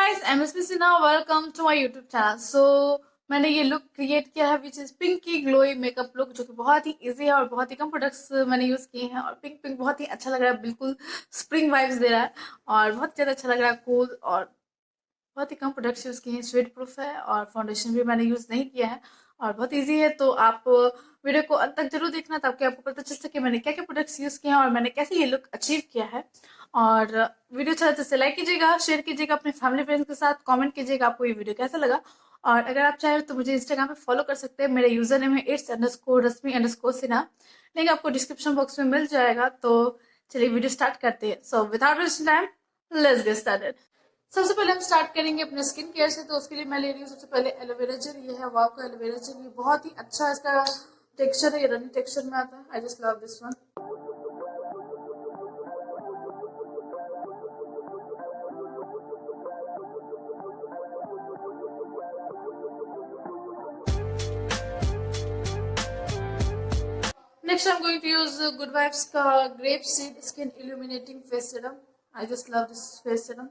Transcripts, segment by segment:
guys, I'm Rashmi Sinha. Welcome to my YouTube channel. मैंने ये look create किया है which is pinky glowy makeup look, जो कि बहुत ही इजी है और बहुत ही कम प्रोडक्ट्स मैंने यूज किए हैं। और पिंक पिंक बहुत ही अच्छा लग रहा है, बिल्कुल स्प्रिंग वाइब्स दे रहा है और बहुत ज़्यादा अच्छा लग रहा है, कूल। और बहुत ही कम प्रोडक्ट्स यूज़ किए हैं, स्वेट प्रूफ है और फाउंडेशन भी मैंने यूज़ नहीं किया है और बहुत इजी है। तो आप वीडियो को अंत तक जरूर देखना ताकि आपको पता चल सके मैंने क्या क्या प्रोडक्ट्स यूज़ किए हैं और मैंने कैसे ये लुक अचीव किया है। और वीडियो अच्छा लगता है लाइक कीजिएगा, शेयर कीजिएगा अपने फैमिली फ्रेंड्स के साथ, कमेंट कीजिएगा आपको ये वीडियो कैसा लगा। और अगर आप चाहें तो मुझे इंस्टाग्राम पे फॉलो कर सकते हैं। मेरा यूजर नेम है its_रश्मि_सिन्हा, लिंक आपको डिस्क्रिप्शन बॉक्स में मिल जाएगा। तो चलिए वीडियो स्टार्ट करते हैं। So without wasting time, let's get started. सबसे पहले हम स्टार्ट करेंगे अपने स्किन केयर से। तो उसके लिए मैं ले रही हूँ सबसे पहले एलोवेरा जेल। ये है वाव का एलोवेरा जेल, ये बहुत ही अच्छा इसका टेक्सचर है, ये रनिंग टेक्सचर में आता है। I just love this one. Next I'm going to use Good Vibes का Grape Seed Skin Illuminating Face Serum. I just love this face serum.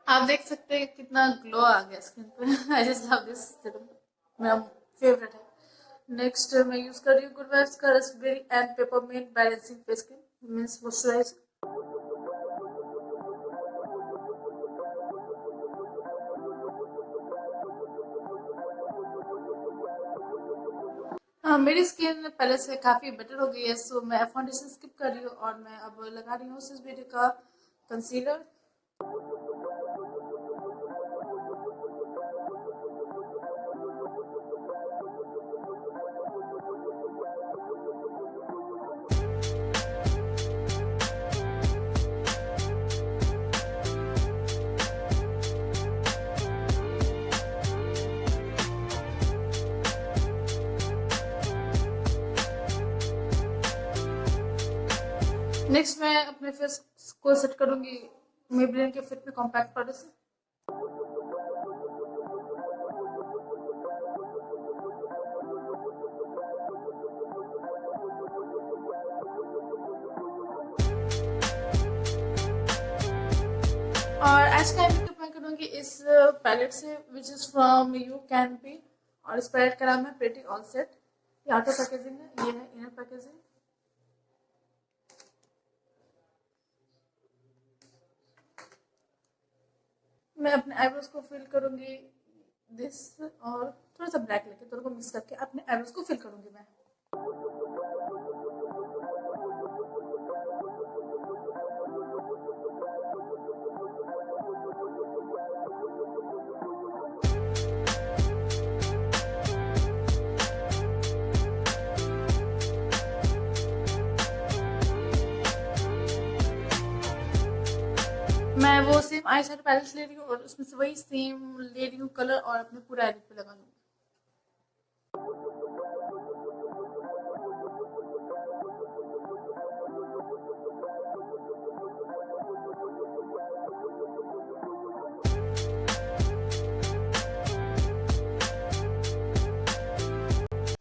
आप देख सकते हैं कितना ग्लो आ गया स्किन पे। I just love this serum, मेरा favourite है। नेक्स्ट मैं यूज कर रही हूँ गुड वाइब्स का Raspberry and peppermint balancing face cream means moisturiser. मेरी स्किन पहले से काफी बेटर हो गई है, सो मैं फाउंडेशन स्किप कर रही हूँ और मैं अब लगा रही हूँ सिस ब्यूटी का कंसीलर। नेक्स्ट मैं अपने फेस को सेट करूंगी मेबेलिन के फिट में कॉम्पैक्ट पाउडर से। और आज का मेकअप मैं करूंगी इस पैलेट से which is from you can be, और इस पैलेट का नाम है प्रिटी ऑल सेट। ये आउटर पैकेजिंग है, ये है इनर पैकेजिंग। मैं अपने आईब्रोज को फिल करूंगी दिस, और थोड़ा सा ब्लैक लेके दोनों को मिक्स करके अपने आईब्रोज को फिल करूंगी मैं। मैं वो सेम आई शेडो पैलेट ले रही हूँ और उसमें से वही सेम ले रही हूँ कलर और अपने पूरा आईलिड पे लगा लूंगी।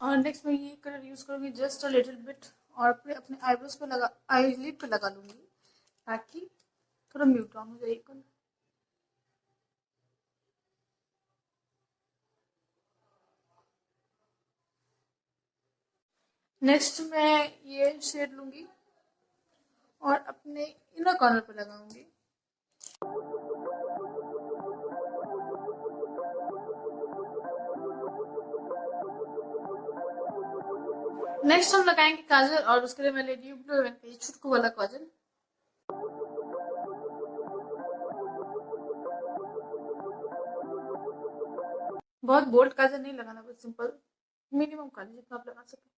और नेक्स्ट मैं ये कलर यूज करूंगी जस्ट अ लिटिल बिट और अपने आईब्रोज पे लगा, आईलिड पे लगा लूंगी ताकि थोड़ा म्यूट ऑन हो जाए कलर। नेक्स्ट मैं ये शेड लूंगी और अपने इनर कॉर्नर पे लगाऊंगी। नेक्स्ट हम लगाएंगे काजल और उसके लिए मैं ले रही हूँ ब्लू रंग का ये छुटकू वाला काजल। बहुत बोल्ड काजल नहीं लगाना, बस सिंपल मिनिमम काजल जितना आप लगा सके।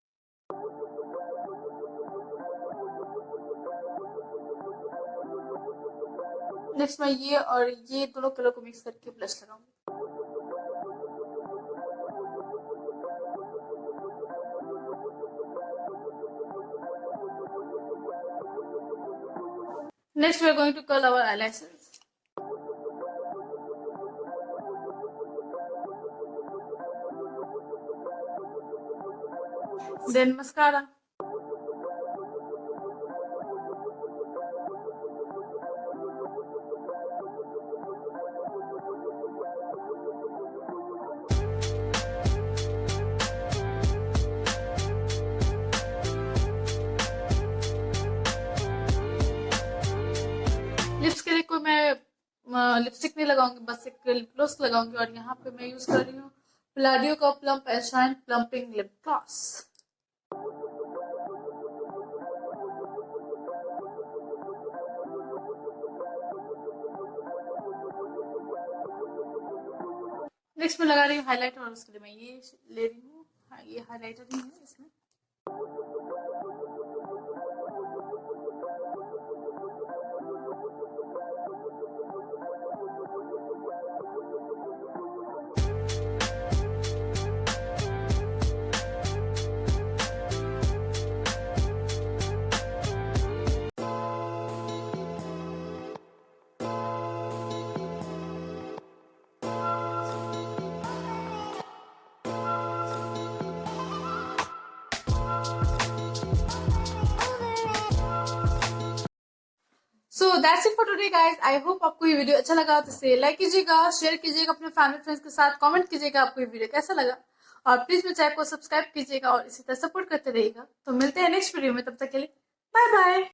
नेक्स्ट मैं ये और ये दोनों कलर को मिक्स करके ब्लश लगाऊंगी। Next, we are going to curl our eyelashes. Then mascara. Lips के लिए कोई मैं लिपस्टिक नहीं लगाऊंगी, बस एक लिप ग्लॉस लगाऊंगी और यहाँ पे मैं यूज कर रही हूँ प्लाडियो का plump and shine plumping lip gloss. Next मैं लगा रही हूँ हाईलाइटर और उसके लिए मैं ये ले रही हूँ, ये हाईलाइटर ही है इसमें। So that's it for today guys. I hope आपको ये वीडियो अच्छा लगा, तो इसे लाइक कीजिएगा, शेयर कीजिएगा अपने फैमिली फ्रेंड्स के साथ, कमेंट कीजिएगा आपको ये वीडियो कैसा लगा और प्लीज मेरे चैनल को सब्सक्राइब कीजिएगा और इसी तरह सपोर्ट करते रहिएगा। तो मिलते हैं नेक्स्ट वीडियो में, तब तक के लिए बाय बाय।